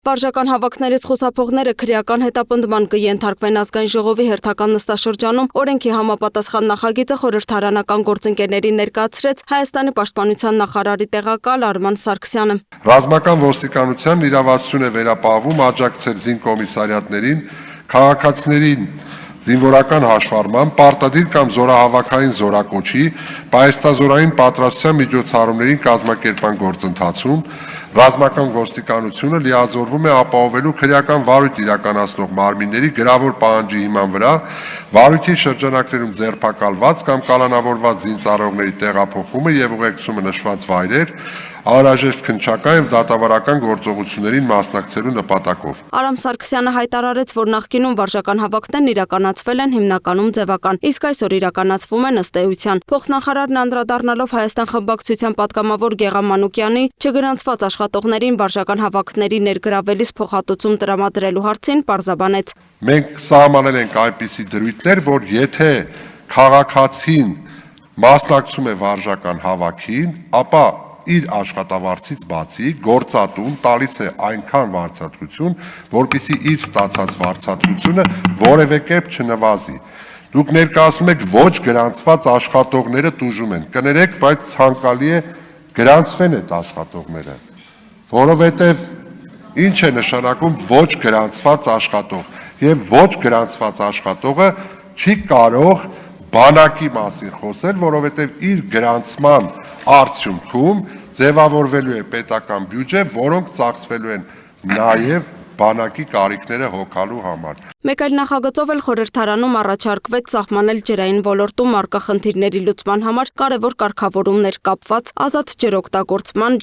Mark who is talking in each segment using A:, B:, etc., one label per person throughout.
A: Վարժական հավաքներից խուսափողները քրեական հետապնդման կենթարկվեն ազգային ժողովի հերթական նստաշրջանում օրենքի համապատասխան նախագիծը խորհրդարանական գործընկերներին ներկայացրեց Հայաստանի պաշտպանության նախարարի տեղակալ Արման Սարգսյանը։
B: Ռազմական ոստիկանության իրավասություն է վերապահվում աջակցել զինկոմիսարիատներին, քաղաքացիներին զինվորական հաշվառման, պարտադիր կամ զորահավաքային զորակոչի, պահեստազորային պատրաստության միջոցառումների կազմակերպման գործընթացում ռազմական ոստիկանությունը լիազորվում է ապահովելու քրեական վարույթ իրականացնող մարմինների գրավոր պահանջի հիման վրա վարույթի շրջանակներում ձերբակալված կամ կալանավորված զինծառայողների տեղափոխումը եւ ուղեկցումը նշված վայրեր անհրաժեշտ քննչական եւ դատավարական գործողություններին մասնակցելու նպատակով։
A: Արամ Սարգսյանը հայտարարեց, որ նախկինում վարժական հավաքներն իրականացվել են հիմնականում ձևական, իսկ այսօր իրականացվում են ըստ էության։ Փոխնախարարն անդրադառնալով Հայաստան խմբակցության պատգամավոր Գեղամ Մանուկյանի չգրանցված աշխատողներին վարժական հավաքների ներգրավելիս փոխհատուցում տրամադրելու հարցին պարզաբանեց.
B: Մենք սահմանել ենք այնպիսի դրույթներ, որ եթե քաղաքացին մասնակցում է վարժական հավաքին, ապա իր աշխատավարձից բացի գործատուն տալիս է այնքան վարձատրություն, որպեսզի իր ստացած վարձատրությունը որևէ կերպ չնվազի։ Դուք ներկայացնում եք ոչ գրանցված աշխատողները տուժում են։ Կներեք, բայց ցանկալի է գրանցվեն այդ աշխատողները, որովհետև ինչ է նշանակում ոչ գրանցված աշխատող, եւ ոչ գրանցված աշխատողը չի կարող բանակի մասին խոսել, որովհետև իր գրանցման արդյունքում ձևավորվելու է պետական բյուջե, որոնք ծախսվելու են նաև բանակի կարիքները հոգալու համար։
A: Մեկ այլ նախագծով էլ խորհրդարանում առաջարկվեց սահմանել ջրային ոլորտում առկա խնդիրների լուծման համար կարևոր կարգավորումներ կապված ազատ ջրօգտագործման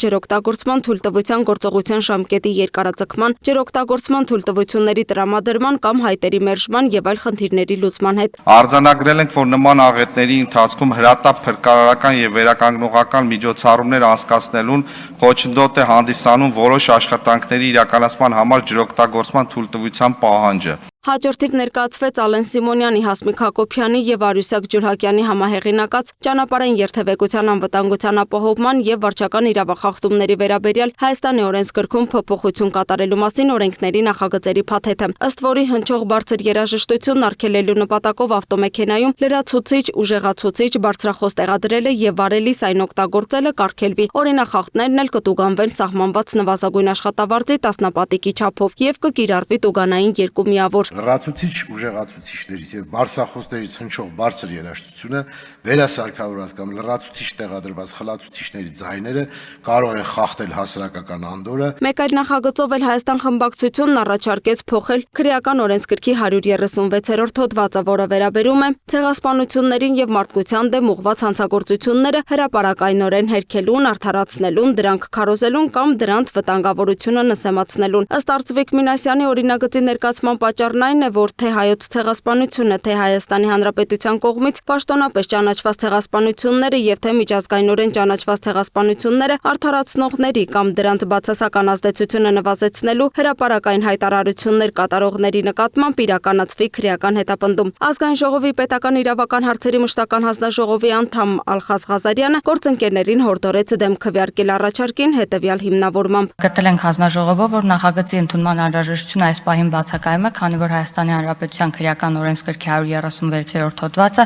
A: թույլտվության գործողության ժամկետի երկարաձգման, ջրօգտագործման թույլտվությունների տրամադրման կամ հայտերի մերժման եւ այլ խնդիրների լուծման հետ։
C: Արձանագրել ենք, որ նման աղետների ընթացքում հրատապ փրկարարական եւ վերականգնողական միջոցառումներ անցկացնելուն խոչընդոտ է հանդիսանում որոշ աշխատանքների իրականացման համար ջրօգտագործման թույլտվության պահանջը։
A: Հաջորդիվ ներկայացվեց Ալեն Սիմոնյանի, Հասմիկ Հակոբյանի եւ Արուսյակ Ջուրհակյանի համահեղինակած ճանապարհային երթևեկության անվտանգության ապահովման եւ վարչական իրավախախտումների վերաբերյալ Հայաստանի օրենսգրքում փոփոխություն կատարելու մասին օրենքների նախագծերի փաթեթը, ըստ որի հնչող բարձր երաժշտությունն արգելելու նպատակով ավտոմեքենայում լրացուցիչ, ուժեղացուցիչ, բարձրախոս տեղադրելը եւ վարելիս այն օգտագործելը կարգելվի։ Օրինախախտներն էլ կտուգանվեն սահմանված նվազագույն աշխատավարձի 10 պատիկի չափով եւ կկիրառվի տուգանային 2 միավոր։
D: Լրացուցիչ ուժեղացուցիչներից եւ բարձրախոսներից հնչող բարձր երաժշտությունը վերասարքավորված կամ լրացուցիչ տեղադրված խլացուցիչների ձայները կարող են խախտել հասարակական անդորը։
A: Մեկ այլ նախագծով էլ Հայաստան խմբակցությունն առաջարկեց փոխել քրեական օրենսգրքի 136-րդ հոդվածը, որը վերաբերում է ցեղասպանություններին եւ մարդկության դեմ ուղղված հանցագործությունները հրապարակայնորեն հերքելուն, արդարացնելուն, դրանք քարոզելուն կամ դրանց վտանգավորությունը նսեմացնելուն։ Ըստ Արծվիկ Մինասյանի օրինագծի ներկայացման պատճառն այն է, որ թե հայոց ցեղասպանությունը, թե Հայաստանի Հանրապետության կողմից պաշտոնապես ճանաչված ցեղասպանությունները եւ թե միջազգայինորեն ճանաչված ցեղասպանությունները արդարացնողների կամ դրանց բացասական ազդեցությունը նվազեցնելու հրապարակային հայտարարություններ կատարողների նկատմամբ իրականացվի քրեական հետապնդում։ Ազգային ժողովի պետական իրավական հարցերի մշտական հանձնաժողովի անդամ Ալխազ Ղազարյանը գործընկերներին հորդորեց դեմ քվեարկել առաջարկին հետևյալ հիմնավորմամբ.
E: Գտել ենք հանձնաժողովով, որ նախագծի ընդունման անհրաժեշտությունը այս պահին բացակայում է, քանի որ Հայաստանի Հանրապետության քրեական օրենսգրքի 136-րդ հոդվածը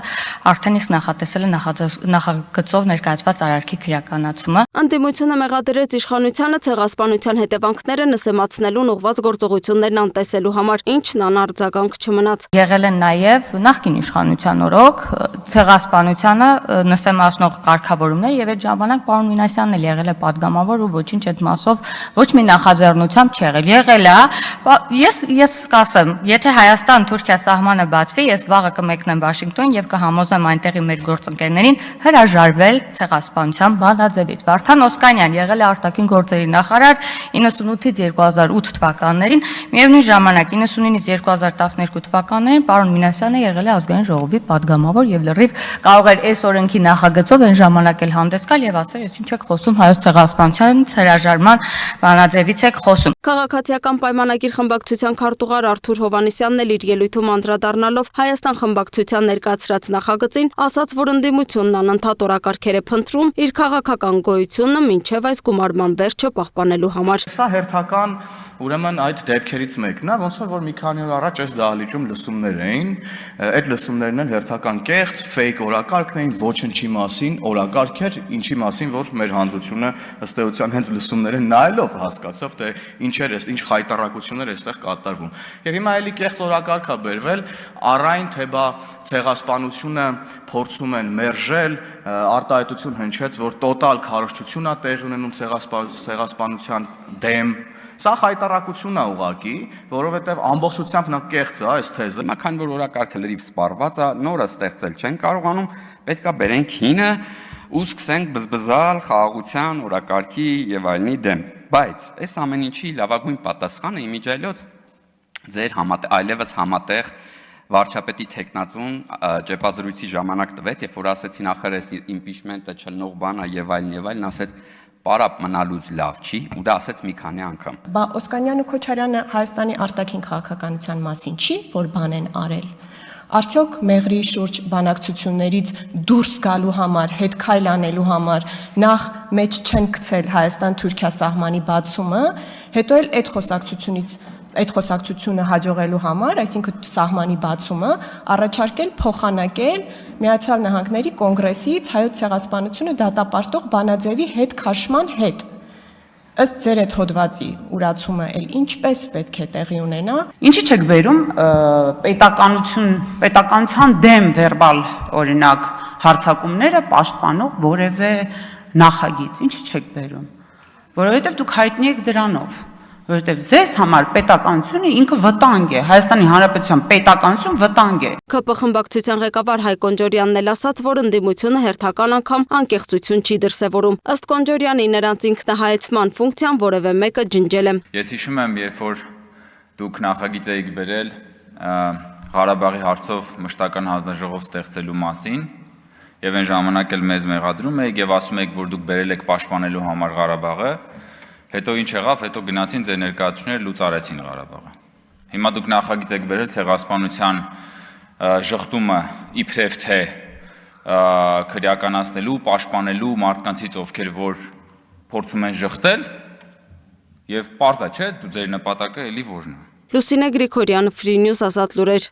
E: արդեն իսկ նախատեսել է նախագծով ներկայացված արարքի քրեականացումը։
A: Անդիմությունը մեղադրեց իշխանությանը ցեղասպանության հետևանքները նսեմացնելուն ուղղված գործողություններն անտեսելու համար, ինչն անարձագանք չմնաց։
E: Եղել են նաև նախկին իշխանության օրոք ցեղասպանությանը նսեմացնող կարգավորումներ եւ այդ ժամանակ պարոն Մինասյանն էլ եղել է падգամավոր ու ոչինչ այդ մասով ոչ մի նախաձեռնությամբ չեղել։ Եղել է, ես կասեմ, եթե Հայաստան-Թուրքիա սահմանը բացվի, ես վաղը կմեկնեմ Վաշինգտոն եւ կհամոզեմ այնտեղի մեր գործընկերներին հրաժարվել ցեղասպանության բանաձևից։ Վարդան Օսկանյան եղել է արտաքին գործերի նախարար 98-ից 2008 թվականներին, միևնույն ժամանակ 99-ից 2012 թվականներին պարոն Մինասյանը եղել է ազգային ժողովի падգամավոր եւ լրիվ կարող էր այս օրենքի նախագծով այն ժամանակ էլ հանդես գալ եւ ասել, ես ինչ եք խոսում հայոց ցեղասպանության հրաժարման բանաձևից եք խոսում։
A: Քաղաքացիական պայմանագիր խմբակցության քարտուղար Արթուր Հովհաննիսյանն էլ իր ելույթում անդրադառնալով Հայաստան խմբակցության ներկայացրած նախագծին, ասաց, որ ընդդիմությունն անընդհատ օրակարգեր է փնտրում իր քաղաքական գոյությունը մինչև այս գումարման վերջը պահպանելու համար։
F: Սա հերթական ուրեմն այդ դեպքերից մեկն է, ոնց որ մի քանի օր առաջ այս դահլիճում լսումներ էին, այդ լսումներն էլ հերթական կեղծ, fake օրակարգն էին, ոչնչի մասին օրակարգ էր, ինչի մասին որ մեր հանրությունը ըստ էության հենց լսումները նայելով հասկացավ, թե ինչ խայտառակություններ այստեղ կատարվում։ Եվ հիմա էլի կեղծ օրակարգ է բերվել, առայն թե բա ցեղասպանությունը փորձում են մերժել, արտահայտություն հնչեց, որ տոտալ քարոզչություն է տեղի ունենում ցեղասպանության դեմ։ Սա խայտառակություն է ուղղակի, որովհետև ամբողջությամբ նա կեղծ է այս թեզը։
G: Հիմա քանի որ օրակարգը լրիվ սպառված է, նորը ստեղծել չեն կարողանում, պետքա բերենք հինը ու սկսենք բզբզալ խաղաղության, օրակարգի եւ այլնի դեմ։ Բայց այս ամեն ինչի լավագույն պատասխանը իմիջիայլոց ձեր այլևս համատեղ վարչապետի տեխնացուն ճեպազրույցի ժամանակ տվեց, երբ որ ասեցին ախր այս իմպիչմենտը չլնող բան է եւ այլն, ասեց պարապ մնալուց լավ չի, ու դա ասեց մի քանի անգամ։
H: Բա Օսկանյանն ու Քոչարյանը Հայաստանի արտաքին քաղաքականության մասին չի, որ բան են արել։ Արդյոք մեղրի շուրջ բանակցություններից դուրս գալու համար, հետ քայլ անելու համար նախ մեջ չեն գցել Հայաստան-Թուրքիա սահմանի բացումը, հետո էլ այդ խոսակցությունը հաջողելու համար, այսինքն սահմանի բացումը, առաջարկել փոխանակել Միացյալ Նահանգների կոնգրեսից հայոց ցեղասպանությունը դատապարտող բանաձևի հետ քաշման հետ։ Ըստ ձեր այդ հոդվածի ուրացումը էլ ինչպես պետք է տեղի ունենա։
I: Ինչի՞ չեք բերում պետականության դեմ վերբալ օրինակ հարձակումները պաշտպանող որևէ նախագիծ, ինչի՞ չեք բերում։ Որովհետև դուք հայտնի եք դրանով, որովհետև ձեզ համար պետականությունը ինքը վտանգ է, Հայաստանի Հանրապետության պետականություն վտանգ է։
A: ՔՊ խմբակցության ղեկավար Հայկ Կոնջորյանն էլ ասաց, որ ընդդիմությունը հերթական անգամ անկեղծություն չի դրսևորում։ Ըստ Կոնջորյանի, նրանց ինքնահայեցման ֆունկցիան որևէ մեկը ջնջել է։
J: Ես հիշում եմ, երբ որ դուք նախագիծ էիք բերել Ղարաբաղի հարցով մշտական հանձնաժողով ստեղծելու մասին, եւ այն ժամանակ էլ մեզ մեղադրում եք եւ ասում եք, որ դուք բերել եք պաշտպանելու համար Ղարաբաղը, հետո ինչ եղավ, հետո գնացին ձեր ներկայացուցիչները լուծարեցին Ղարաբաղը։ Հիմա դուք նախագիծ եք բերել ցեղասպանության ժխտումը իբրև թե քրեականացնելու, պաշտպանելու մարդկանցից, ովքեր որ փորձում են ժխտել, եւ պարզ է, չէ՞, դու ձեր նպատակը էլի որն է։
A: Լուսինե Գրիգորյան, Free News, Ազատ լուրեր։